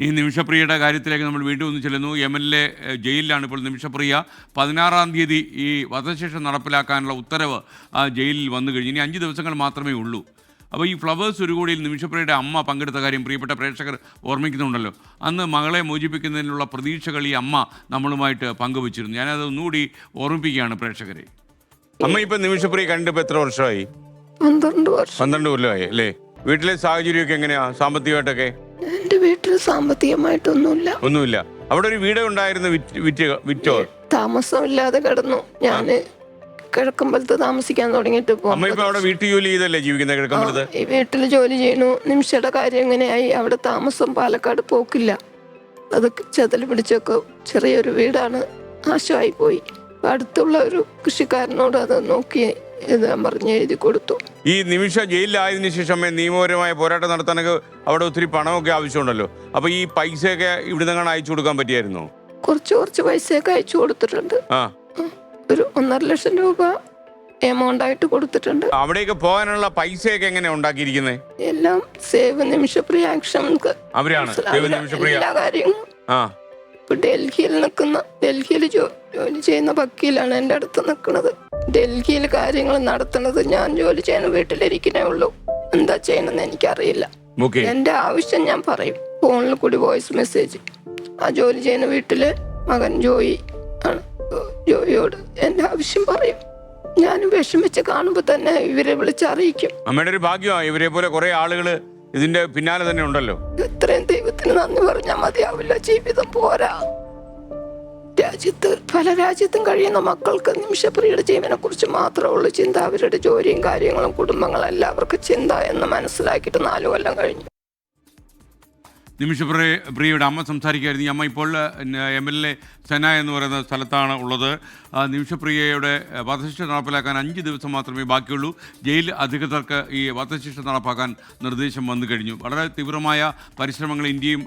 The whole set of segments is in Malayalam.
ഈ നിമിഷപ്രിയയുടെ കാര്യത്തിലേക്ക് നമ്മൾ വീണ്ടും ഒന്ന് ചെല്ലുന്നു. യമനിലെ ജയിലിലാണ് ഇപ്പോൾ നിമിഷപ്രിയ. 16-ാം തീയതി ഈ വധശിക്ഷ നടപ്പിലാക്കാനുള്ള ഉത്തരവ് ജയിലിൽ വന്നു കഴിഞ്ഞു. ഇനി 5 ദിവസങ്ങൾ മാത്രമേ ഉള്ളൂ. അപ്പോൾ ഈ ഫ്ലവേഴ്സ് ഒരു കോടിയിൽ നിമിഷപ്രിയയുടെ അമ്മ പങ്കെടുത്ത കാര്യം പ്രിയപ്പെട്ട പ്രേക്ഷകർ ഓർമ്മിക്കുന്നുണ്ടല്ലോ. അന്ന് മകളെ മോചിപ്പിക്കുന്നതിനുള്ള പ്രതീക്ഷകൾ ഈ അമ്മ നമ്മളുമായിട്ട് പങ്കുവച്ചിരുന്നു. ഞാനത് ഒന്നുകൂടി ഓർമ്മിപ്പിക്കുകയാണ് പ്രേക്ഷകരെ. അമ്മ ഇപ്പം നിമിഷപ്രിയ കണ്ടിപ്പോൾ എത്ര വർഷമായി? 12 കൊല്ലമായി അല്ലേ? വീട്ടിലെ സാഹചര്യമൊക്കെ എങ്ങനെയാ സാമ്പത്തികമായിട്ടൊക്കെ? എന്റെ വീട്ടിൽ സാമ്പത്തികമായിട്ടൊന്നുമില്ല. അവിടെ ഒരു വീട് ഉണ്ടായിരുന്നു, വിറ്റോ? താമസമില്ലാതെ കിടന്നു. ഞാന് കിഴക്കമ്പലത്ത് താമസിക്കാൻ തുടങ്ങിയിട്ട് അവിടെ വീട്ടു ജോലി ചെയ്തല്ലേ ജീവിക്കുന്നത്? കിഴക്കമ്പലത്ത് ഈ വീട്ടിൽ ജോലി ചെയ്യണു. നിമിഷയുടെ കാര്യം എങ്ങനെയായി? അവിടെ താമസം പാലക്കാട് പോക്കില്ല. അത് ചെതൽ പിടിച്ചൊക്കെ ചെറിയൊരു വീടാണ്, നാശമായി പോയി. അടുത്തുള്ള ഒരു കൃഷിക്കാരനോട് അത് നോക്കി പറഞ്ഞ് എഴുതി കൊടുത്തു. ഈ നിമിഷ ജയിലിലായതിനു ശേഷം നിയമപരമായ പോരാട്ടം നടത്താനൊക്കെ അവിടെ ഒത്തിരി പണമൊക്കെ ആവശ്യമുണ്ടല്ലോ. അപ്പൊ ഈ പൈസയൊക്കെ ഇവിടെ നിന്ന് അയച്ചു കൊടുക്കാൻ പറ്റിയായിരുന്നോ? കുറച്ച് പൈസയൊക്കെ അയച്ചു കൊടുത്തിട്ടുണ്ട്. ഒരു 1.5 ലക്ഷം രൂപ എമൗണ്ട് ആയിട്ട് കൊടുത്തിട്ടുണ്ട്. അവിടേക്ക് പോകാനുള്ള പൈസയൊക്കെ എങ്ങനെ ഉണ്ടാക്കിയിരിക്കുന്നത്? എല്ലാം സേവ് നിമിഷപ്രിയ ആക്ഷൻ അവരാണ് എല്ലാ കാര്യങ്ങളും. ഇപ്പൊ ഡൽഹിയിൽ ജോലി ചെയ്യുന്ന വക്കീലാണ് എൻ്റെ അടുത്ത് നിൽക്കുന്നത്. ഡൽഹിയിൽ കാര്യങ്ങൾ നടത്തുന്നത് ഞാൻ ജോലി ചെയ്യുന്ന വീട്ടിലിരിക്കുന്നേ ഉള്ളൂ. എന്താ ചെയ്യണമെന്ന് എനിക്കറിയില്ല. എന്റെ ആവശ്യം ഞാൻ പറയും, ഫോണിൽ കൂടി വോയിസ് മെസ്സേജ്. ആ ജോലി ചെയ്യുന്ന വീട്ടിലെ മകൻ ജോയി ആണ്. ജോയിയോട് എന്റെ ആവശ്യം പറയും. ഞാൻ വിഷമിച്ച് കാണുമ്പോ തന്നെ ഇവരെ വിളിച്ചറിയിക്കും. അമ്മയുടെ ഒരു ഭാഗ്യമാണ്, ഇവരെ പോലെ കുറെ ആളുകള് ഇതിന്റെ പിന്നാലെ തന്നെ ഉണ്ടല്ലോ. എത്രയും ദൈവത്തിന് നന്ദി പറഞ്ഞാൽ മതിയാവില്ല. ജീവിതം പോരാ. പല രാജ്യത്തും കഴിയുന്ന മക്കൾക്ക് നിമിഷപ്രിയയുടെ ജീവനെ കുറിച്ച് മാത്രമേ ഉള്ളൂ ചിന്ത. അവരുടെ ജോലിയും കാര്യങ്ങളും കുടുംബങ്ങളും എല്ലാവർക്കും ചിന്ത എന്ന് മനസ്സിലാക്കിയിട്ട് 4 കൊല്ലം കഴിഞ്ഞു. നിമിഷപ്രിയയുടെ അമ്മ സംസാരിക്കുകയായിരുന്നു. ഈ അമ്മ ഇപ്പോൾ യമനിലെ സെന എന്ന് പറയുന്ന സ്ഥലത്താണ് ഉള്ളത്. നിമിഷപ്രിയയുടെ വധശിക്ഷ നടപ്പിലാക്കാൻ 5 ദിവസം മാത്രമേ ബാക്കിയുള്ളൂ. ജയിൽ അധികൃതർക്ക് ഈ വധശിക്ഷ നടപ്പാക്കാൻ നിർദ്ദേശം വന്നു കഴിഞ്ഞു. വളരെ തീവ്രമായ പരിശ്രമങ്ങൾ ഇന്ത്യയും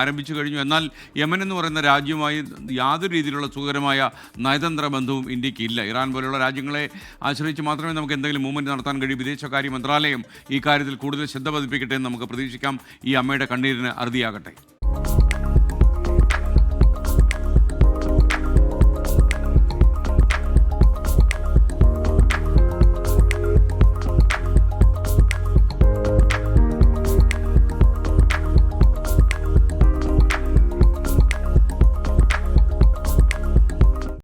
ആരംഭിച്ചു കഴിഞ്ഞു. എന്നാൽ യമൻ എന്ന് പറയുന്ന രാജ്യവുമായി യാതൊരു രീതിയിലുള്ള സുഖകരമായ നയതന്ത്ര ബന്ധവും ഇന്ത്യക്ക് ഇല്ല. ഇറാൻ പോലെയുള്ള രാജ്യങ്ങളെ ആശ്രയിച്ച് മാത്രമേ നമുക്ക് എന്തെങ്കിലും മൂവ്മെൻറ്റ് നടത്താൻ കഴിയൂ. വിദേശകാര്യ മന്ത്രാലയം ഈ കാര്യത്തിൽ കൂടുതൽ ശ്രദ്ധ പതിപ്പിക്കട്ടെ എന്ന് നമുക്ക് പ്രതീക്ഷിക്കാം. ഈ അമ്മയുടെ കണ്ണീരിന് അറുതിയാകട്ടെ.